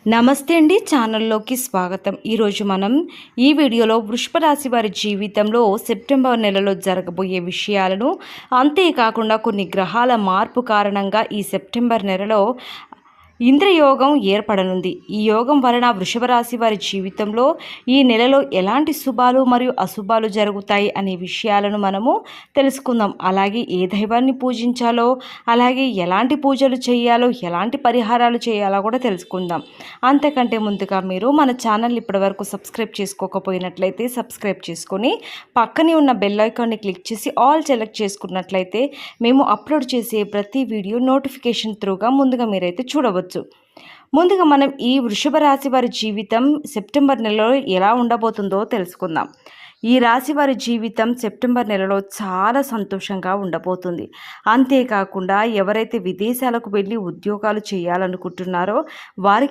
నమస్తే అండి, ఛానల్లోకి స్వాగతం. ఈరోజు మనం ఈ వీడియోలో వృషభ రాశి వారి జీవితంలో సెప్టెంబర్ నెలలో జరగబోయే విషయాలను, అంతేకాకుండా కొన్ని గ్రహాల మార్పు కారణంగా ఈ సెప్టెంబర్ నెలలో ఇంద్రయోగం ఏర్పడనుంది. ఈ యోగం వలన వృషభ రాశి వారి జీవితంలో ఈ నెలలో ఎలాంటి శుభాలు మరియు అశుభాలు జరుగుతాయి అనే విషయాలను మనము తెలుసుకుందాం. అలాగే ఏ దైవాన్ని పూజించాలో, అలాగే ఎలాంటి పూజలు చేయాలో, ఎలాంటి పరిహారాలు చేయాలో కూడా తెలుసుకుందాం. అంతకంటే ముందుగా మీరు మన ఛానల్ ఇప్పటివరకు సబ్స్క్రైబ్ చేసుకోకపోయినట్లయితే సబ్స్క్రైబ్ చేసుకొని పక్కనే ఉన్న బెల్ ఐకాన్ని క్లిక్ చేసి ఆల్ సెలెక్ట్ చేసుకున్నట్లయితే మేము అప్లోడ్ చేసే ప్రతి వీడియో నోటిఫికేషన్ త్రూగా ముందుగా మీరైతే చూడవచ్చు. ముందుగా మనం ఈ వృషభ రాశి వారి జీవితం సెప్టెంబర్ నెలలో ఎలా ఉండబోతుందో తెలుసుకుందాం. ఈ రాశి వారి జీవితం సెప్టెంబర్ నెలలో చాలా సంతోషంగా ఉండబోతుంది. అంతేకాకుండా ఎవరైతే విదేశాలకు వెళ్ళి ఉద్యోగాలు చేయాలనుకుంటున్నారో వారికి